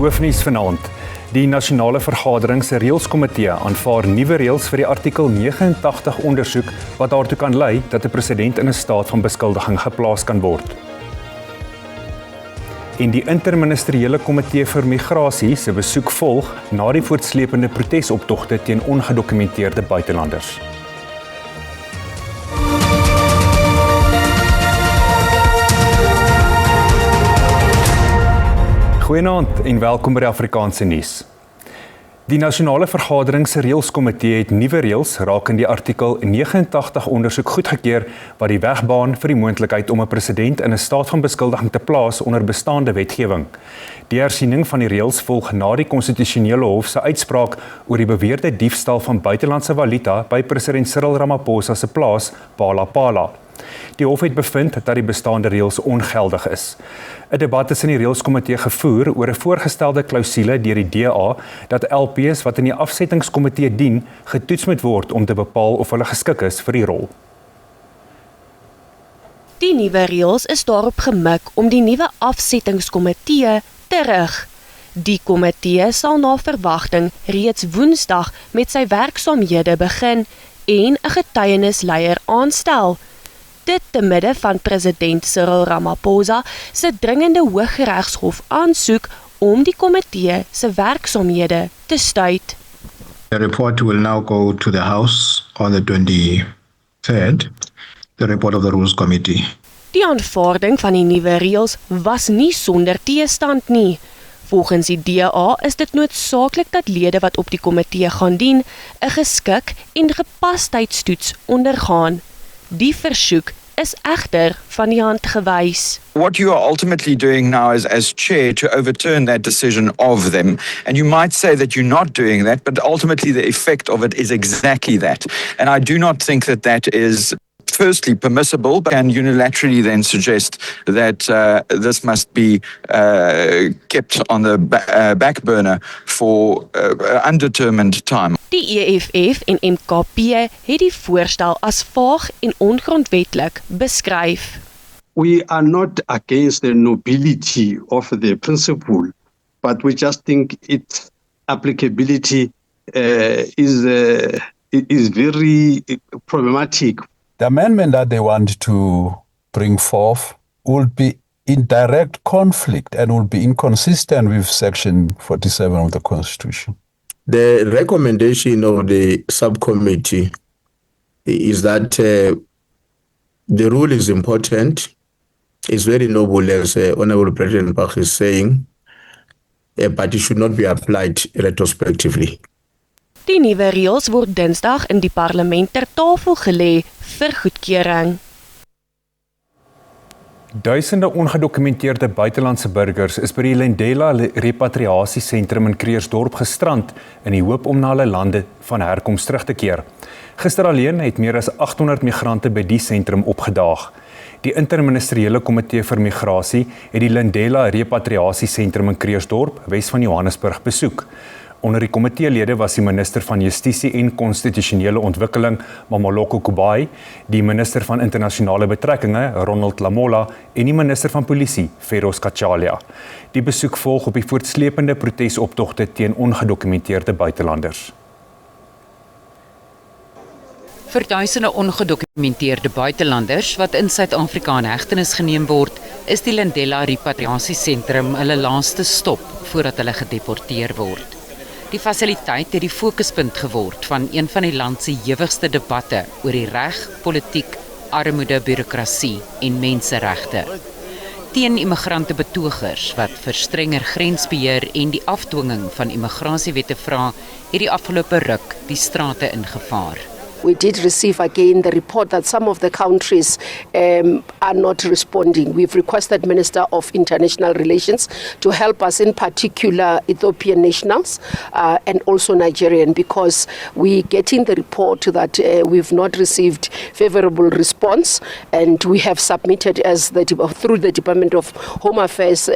hoofnuus vanaand. Die nasionale vergadering se reëlskomitee aanvaar nuwe reëls vir die artikel 89 ondersoek wat daartoe kan lei dat 'n president in 'n staat van beskuldiging geplaas kan word. En die interministeriële komitee vir migrasie se besoek volg na die voortsleepende protesoptogte teen ongedokumenteerde buitelanders. Goeienaand en welkom by die Afrikaanse nuus. Die nasionale vergadering se reëlskomitee het nuwe reëls rakende die artikel 89 ondersoek goedgekeur wat die weg baan vir die moontlikheid om 'n president in 'n staat van beskuldiging te plaas onder bestaande wetgewing. Die hersiening van die reëls volg na die konstitusionele hof se uitspraak oor die beweerde diefstal van buitelandse valuta by president Cyril Ramaphosa se plaas Phala. Die hof het bevind dat die bestaande reëls ongeldig is. 'n Debat is in die reëlskomitee gevoer oor 'n voorgestelde klousule deur die DA dat LP's wat in die afsettingskomitee dien, getoets moet word om te bepaal of hulle geskik is vir die rol. Die nuwe reëls is daarop gemik om die nuwe afsettingskomitee te rig. Die komitee sal na verwagting reeds Woensdag met sy werksaamhede begin en 'n getuienisleier aanstel. Dit te midde van president Cyril Ramaphosa se dringende Hooggeregshof aansoek om die komitee se werksaamhede te stuit. The report will now go to the House on the 23rd, the report of the Rules Committee. Die aanvaarding van die nuwe reëls was nie sonder teestand nie. Volgens die DA is dit noodsaaklik dat lede wat op die komitee gaan dien, 'n geskik en gepastheidstoets ondergaan. Die versoek is egter van die hand gewys. What you are ultimately doing now is as chair to overturn that decision of them. And you might say that you're not doing that, but ultimately the effect of it is exactly that. And I do not think that that is firstly permissible, but can unilaterally then suggest that this must be kept on the back burner for undetermined time. Die EFF en MKP het die voorstel as vaag en ongrondwetlik beskryf. We are not against the nobility of the principle, but we just think its applicability is very problematic. The amendment that they want to bring forth will be in direct conflict and will be inconsistent with Section 47 of the Constitution. The recommendation of the subcommittee is that the rule is important. It's very noble, as Honorable President Bach is saying, but it should not be applied retrospectively. Die nuwe reëls word Dinsdag in die parlement ter tafel gelê vir goedkeuring. Duisende ongedokumenteerde buitelandse burgers is by die Lindela repatriasiesentrum in Kreersdorp gestrand in die hoop om na hulle lande van herkoms terug te keer. Gister alleen het meer as 800 migrante by die sentrum opgedaag. Die interministeriële komitee vir migrasie het die Lindela repatriasiesentrum in Kreersdorp, Wes van Johannesburg, besoek. Onder die komiteelede was die minister van Justisie en Konstitusionele Ontwikkeling, Mamoloko Kubai, die minister van Internasionale Betrekkinge, Ronald Lamola, en die minister van Polisie, Feroz Kachalia. Die besoek volg op die voortsleepende protesoptogte teen ongedokumenteerde buitelanders. Vir duisende ongedokumenteerde buitelanders wat in Suid-Afrika in hegtenis geneem word, is die Lindela repatriasiesentrum hulle laaste stop voordat hulle gedeporteer word. Die fasiliteit het die fokuspunt geword van een van die land se ewigste debatte oor die reg, politiek, armoede, bureaukrasie en menseregte. Teen immigrante betogers wat vir strenger grensbeheer en die afdwinging van immigrasiewette vra, het die afgelope ruk die strate ingevaar. We did receive again the report that some of the countries are not responding. We've requested Minister of International Relations to help us, in particular Ethiopian nationals and also Nigerian, because we get in the report that we've not received favorable response, and we have submitted through the Department of Home Affairs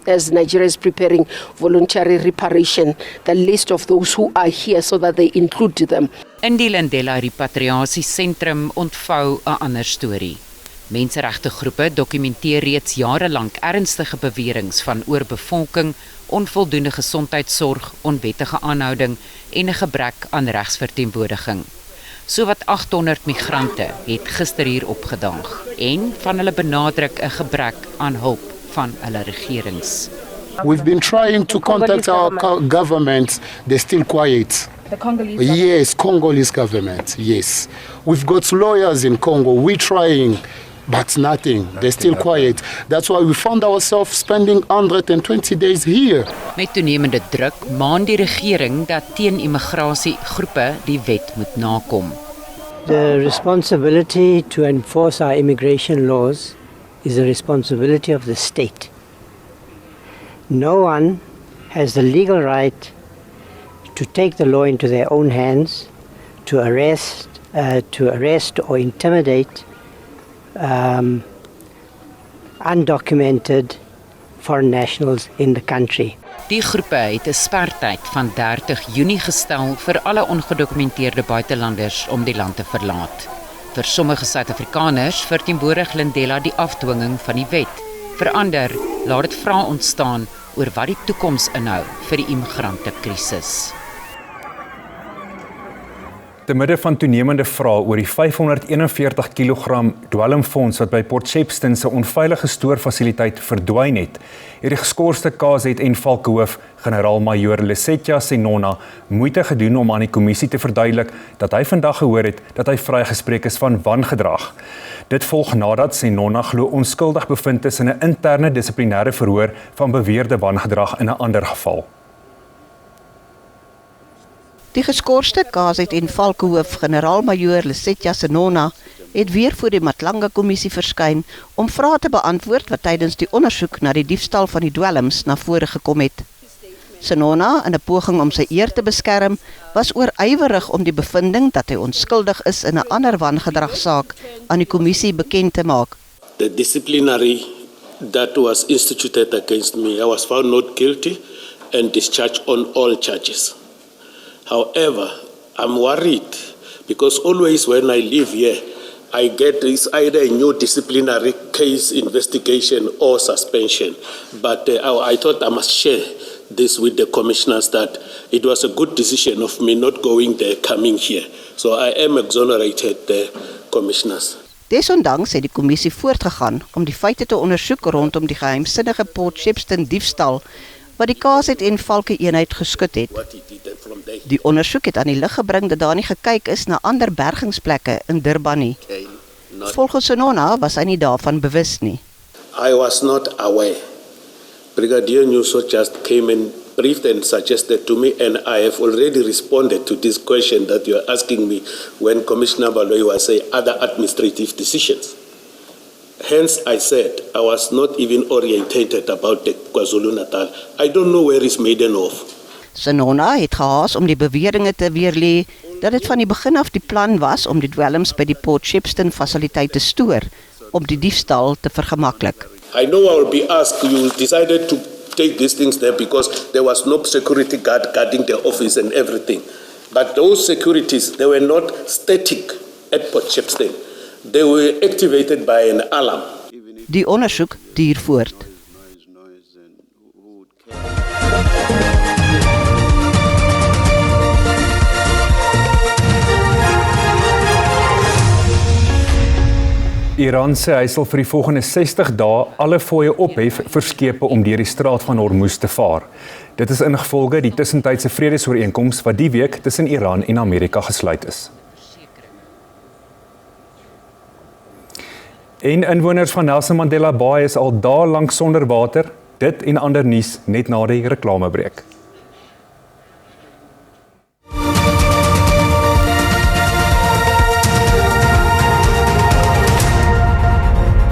as Nigeria is preparing voluntary reparation, the list of those who are here so that they include them. In die Lindela repatriasiesentrum ontvou 'n ander storie. Menseregtegroepe dokumenteer reeds jarelank ernstige beweringe van oorbevolking, onvoldoende gesondheidsorg, onwettige aanhouding en 'n gebrek aan regsverteenwoordiging. Sowat 800 migrante het gister hier opgedaag en van hulle benadruk 'n gebrek aan hulp van hulle regerings. We've been trying to contact our government. They're still quiet. The Congolese Yes, Congolese government. Yes. We've got lawyers in Congo. We're trying, but nothing. They're still quiet. That's why we found ourselves spending 120 days here. Met toenemende druk maan die regering dat teen-immigrasiegroepe die wet moet nakom. The responsibility to enforce our immigration laws is the responsibility of the state. No one has the legal right to take the law into their own hands, to arrest or intimidate undocumented foreign nationals in the country. Die groepe het 'n sperdatum van 30 Junie gestel vir alle ongedokumenteerde buitelanders om die land te verlaat. Vir sommige Suid-Afrikaners verteenwoordig Lindela die afdwinging van die wet. Vir ander laat dit vrae ontstaan oor wat die toekoms inhou vir die immigrantekrisis. Te midde van toenemende vrae oor die 541 kg dwelmfonds wat by Port Shepstone se onveilige stoorfasiliteit verdwyn het, het die geskorste KZN Valkehoof, generaal-majoor Lesetja Senona, moeite gedoen om aan die kommissie te verduidelik dat hy vandag gehoor het dat hy vrygespreek is van wangedrag. Dit volg nadat Senona glo onskuldig bevind is in 'n interne dissiplinêre verhoor van beweerde wangedrag in 'n ander geval. Die geskorste KZN Valkehoof, generaal-majoor Lesetja Senona, het weer voor die Matlanga-kommissie verskyn om vrae te beantwoord wat tydens die ondersoek na die diefstal van die dwelms na vore gekom het. Senona, in 'n poging om sy eer te beskerm, was oorywerig om die bevinding dat hy onskuldig is in 'n ander wangedragsaak aan die kommissie bekend te maak. The disciplinary that was instituted against me, I was found not guilty and discharged on all charges. However, I'm worried because always when I live here, I get this either a new disciplinary case investigation or suspension. But I thought I must share this with the commissioners that it was a good decision of me not going there, coming here. So I am exonerated, the commissioners. Desondanks het die kommissie voortgegaan om die feite te ondersoek rondom die geheimsinnige Port Shepstone diefstal wat die KZN Valke-eenheid geskut het. Die ondersoek het aan die lig gebring dat daar nie gekyk is na ander bergingsplekke in Durban nie. Volgens Senona was hy nie daarvan bewus nie. I was not aware. Brigadier Newsot just came and briefed and suggested to me, and I have already responded to this question that you are asking me when Commissioner Baloyi was saying other administrative decisions. Hence, I said I was not even orientated about the KwaZulu-Natal. I don't know where it's made of. Senona het gehaas om die beweringe te weerlê dat dit van die begin af die plan was om die dwelms by die Port Shepstone fasiliteit te stoor om die diefstal te vergemaklik. I know I will be asked, you decided to take these things there because there was no security guard guarding the office and everything. But those securities, they were not static at Port Shepstone. They were activated by an alarm. Die ondersoek duur voort. Iran sê hy sal vir die volgende 60 dae alle fooie ophef vir skepe om deur die straat van Hormuz te vaar. Dit is ingevolge die tussentydse vredesooreenkoms wat die week tussen Iran en Amerika gesluit is. En inwoners van Nelson Mandela Bay is al dae lank sonder water, dit en ander nuus net na die reklamebreek.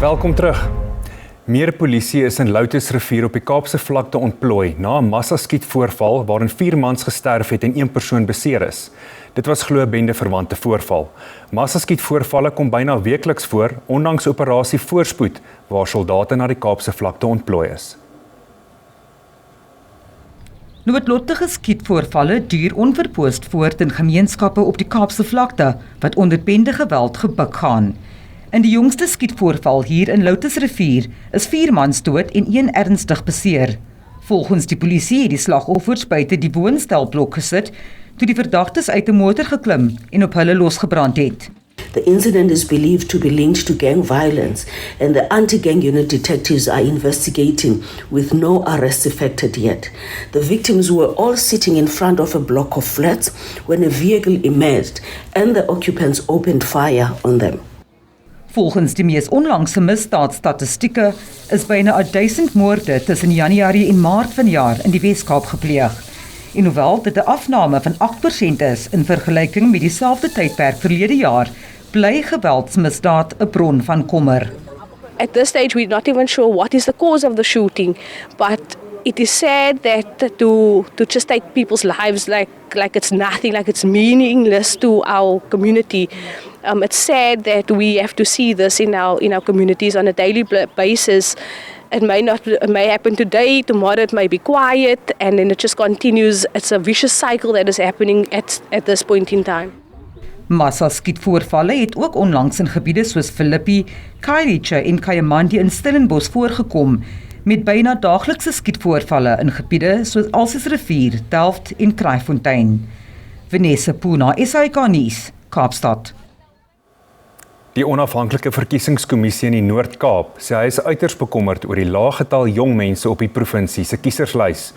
Welkom terug. Meer polisie is in Loutersrivier op die Kaapse vlakte ontplooi na 'n massaskietvoorval waarin 4 mans gesterf het en 1 persoon beseer is. Dit was glo 'n bendeverwante voorval. Massaskietvoorvalle kom byna weekliks voor, ondanks operasie Voorspoed, waar soldate na die Kaapse vlakte ontplooi is. Noodlottige skietvoorvalle duur onverpoost voort in gemeenskappe op die Kaapse vlakte wat onder bendegeweld gebuk gaan. In die jongste skietvoorval hier in Loutersrivier is 4 mans dood en 1 ernstig beseer. Volgens die polisie het die slagoffers buite die woonstelblok gesit toe die verdagtes uit 'n motor geklim en op hulle losgebrand het. The incident is believed to be linked to gang violence, and the anti-gang unit detectives are investigating with no arrests effected yet. The victims were all sitting in front of a block of flats when a vehicle emerged and the occupants opened fire on them. Volgens die mees onlangse misdaadstatistieke is byna 1000 moorde tussen Januarie en Maart vanjaar in die Wes-Kaap gepleeg. En hoewel dit 'n afname van 8% is in vergelyking met dieselfde tydperk verlede jaar, bly geweldsmisdaad 'n bron van kommer. At this stage, we're not even sure what is the cause of the shooting, but it is sad that to just take people's lives like it's nothing, like it's meaningless to our community. It's sad that we have to see this in our communities on a daily basis. It may happen today, tomorrow it may be quiet, and then it just continues. It's a vicious cycle that is happening at this point in time. Massa skietvoorvalle het ook onlangs in gebiede soos Philippi, Khayelitsha en Kayamandi in Stellenbosch voorgekom, met byna daaglikse skietvoorvalle in gebiede soos Elsiersrivier, Delft en Kraaifontein. Vanessa Puna, SAK nuus, Kaapstad. Die onafhanklike verkiesingskommissie in die Noord-Kaap sê hy is uiters bekommerd oor die lae getal jong mense op die provinsie se kieserslys.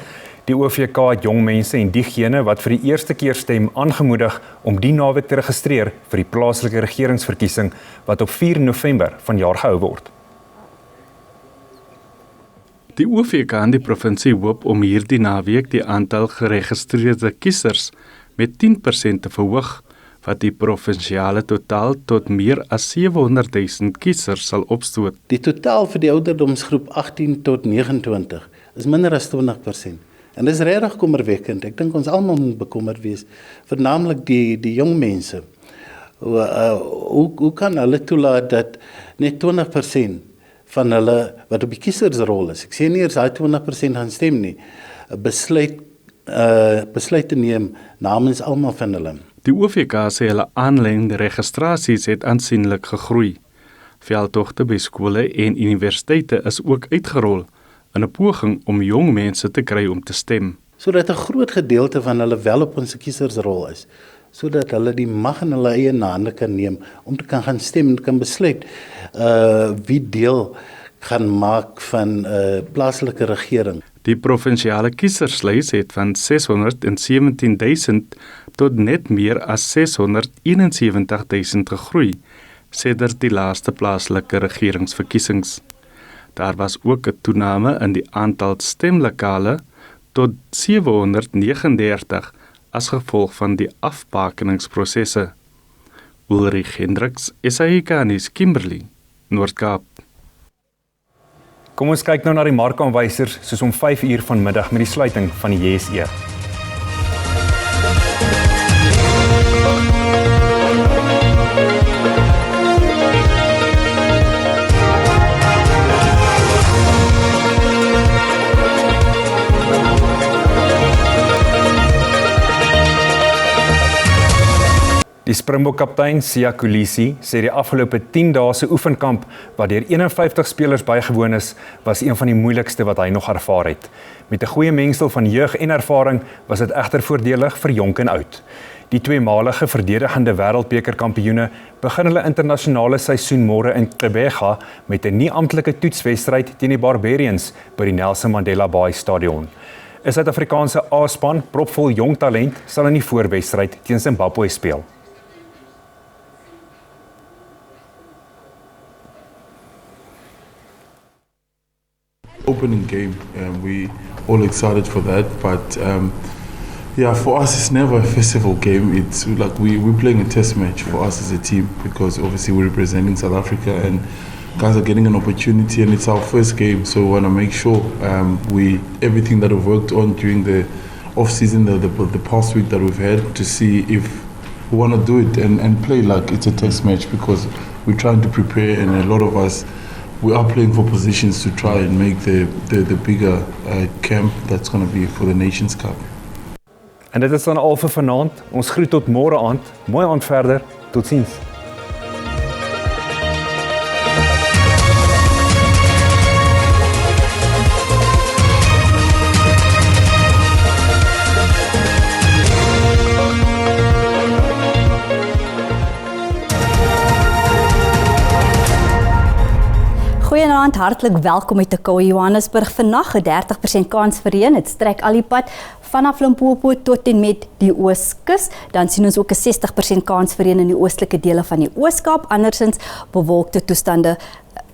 Die OVK het jong mense en diegene wat vir die eerste keer stem aangemoedig om die naweek te registreer vir die plaaslike regeringsverkiesing wat op 4 November vanjaar gehou word. Die OVK in die provinsie hoop om hierdie naweek die aantal geregistreerde kiesers met 10% te verhoog, wat die provinsiale totaal tot meer as 700,000 kiesers sal opstoot. Die totaal vir die ouderdomsgroep 18 tot 29 is minder as 20%. En dis regtig kommerwekkend. Ek dink ons almal moet bekommerd wees, vernaamlik die jong mense. Hoe kan hulle toelaat dat net 20% van hulle wat op die kiesersrol is, ek sê nie eers daai 20% gaan stem nie, besluit te neem namens almal van hulle. Die OVK sê hulle aanlyn registrasies het aansienlik gegroei. Veldtogte by skole en universiteite is ook uitgerol in 'n poging om jong mense te kry om te stem. Sodat 'n groot gedeelte van hulle wel op ons kiesersrol is, sodat hulle die mag in hulle eie hande kan neem om te kan gaan stem en kan besluit wie deel gaan maak van plaaslike regering. Die provinsiale kieserslys het van 617,000 tot net meer as 671,000 gegroei, sedert die laaste plaaslike regeringsverkiesings. Daar was ook 'n toename in die aantal stemlokale tot 739 as gevolg van die afbakeningsprosesse. Ulrich Hendricks, SAK nuus, Kimberley, Noord-Kaap. Kom ons kyk nou na die markaanwysers soos om 5 uur vanmiddag met die sluiting van die JSE. Die Springbok-kaptein Siya Kolisi sê die afgelope 10 dae se oefenkamp wat deur 51 spelers bygewoon is, was een van die moeilikste wat hy nog ervaar het. Met 'n goeie mengsel van jeug en ervaring was dit egter voordelig vir jonk en oud. Die tweemalige verdedigende wêreldbekerkampioene begin hulle internasionale seisoen môre in Gqeberha met 'n nie-amptelike toetswedstryd teen die Barbarians by die Nelson Mandela Bay Stadion. 'n Suid-Afrikaanse A-span propvol jong talent sal in die voorwedstryd teen Zimbabwe speel. Opening game, we all excited for that, but yeah, for us it's never a festival game. It's like we're playing a test match for us as a team, because obviously we're representing South Africa and guys are getting an opportunity, and it's our first game, so we want to make sure everything that we've worked on during the off season, the past week that we've had, to see if we want to do it and play like it's a test match, because we're trying to prepare, and a lot of us we are playing for positions to try and make the bigger camp that's going to be for the Nations Cup. En dit is dan al vir vanaand. Ons groet tot môre aand. Mooi aand verder. Totsiens. Goeienaand, hartlik welkom uit Takoe, Johannesburg. Vandag 'n 30% kans vir reën. Dit strek al die pad vanaf Limpopo tot en met die Ooskus. Dan sien ons ook 'n 60% kans vir reën in die oostelike dele van die Ooskaap. Andersins bewolkte toestande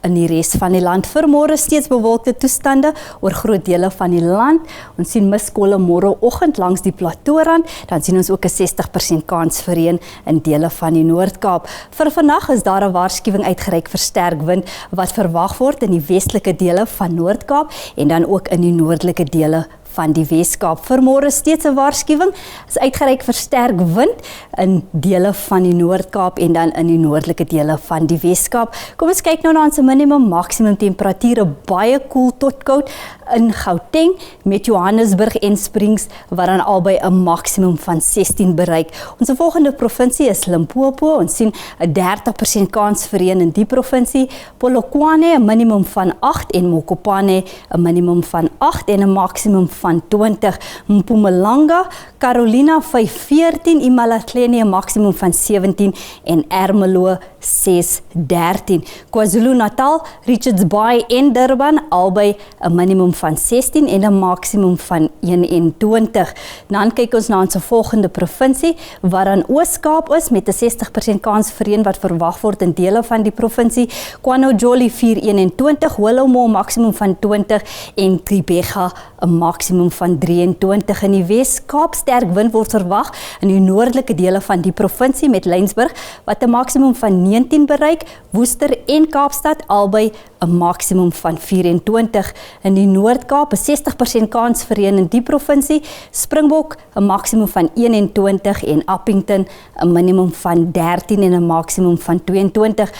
in die res van die land. Vir môre steeds bewolkte toestande oor groot dele van die land. Ons sien miskolle môreoggend langs die Plateaurand. Dan sien ons ook 'n 60% kans vir reën in dele van die Noord-Kaap. Vir vandag is daar 'n waarskuwing uitgereik vir sterk wind wat verwag word in die westelike dele van Noord-Kaap en dan ook in die noordelike dele van die Weskaap. Vir môre steeds 'n waarskuwing is uitgereik vir sterk wind in dele van die Noord-Kaap en dan in die noordelike dele van die Weskaap. Kom ons kyk nou na ons minimum maksimum temperature, baie koel tot koud in Gauteng met Johannesburg en Springs wat dan albei 'n maksimum van 16 bereik. Ons volgende provinsie is Limpopo. Ons sien 'n 30% kans vir reën in die provinsie. Polokwane 'n minimum van 8 en Mokopane 'n minimum van 8 en 'n maksimum van 20. Mpumalanga, Carolina 514, Imalahleni 'n maksimum van 17 en Ermelo 613. KwaZulu-Natal, Richards Bay en Durban albei 'n minimum van 16 en 'n maksimum van 21. Dan kyk ons na ons volgende provinsie wat dan Oos-Kaap is met 'n 60% kans vir reën wat verwag word in dele van die provinsie. KwaNoJoli 421, Willowmore maksimum van 20 en Gqeberha 'n maksimum van 23. In die Wes-Kaap sterk wind word verwag in die noordelike dele van die provinsie met Lensburg wat 'n maksimum van 19 bereik, Woester en Kaapstad albei 'n maksimum van 24. In die Noord-Kaap 'n 60% kans vir reën in die provinsie, Springbok 'n maksimum van 21 en Appington 'n minimum van 13 en 'n maksimum van 22.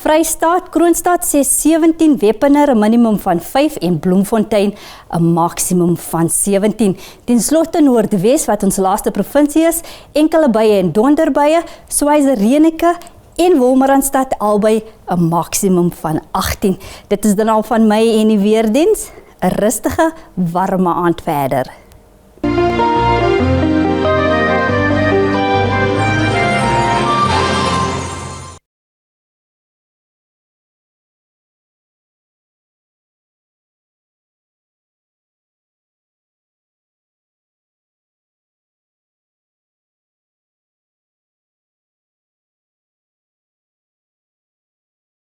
Vrystaat, Kroonstad 617, Wepener 'n minimum van 5 en Bloemfontein 'n maksimum van 17. Ten slotte Noordwes wat ons laaste provinsie is, enkele buie en donderbuie, Schweizer-Reneke en Wolmaranstad albei 'n maksimum van 18. Dit is dan al van my en die weerdiens. 'n rustige, warme aand verder.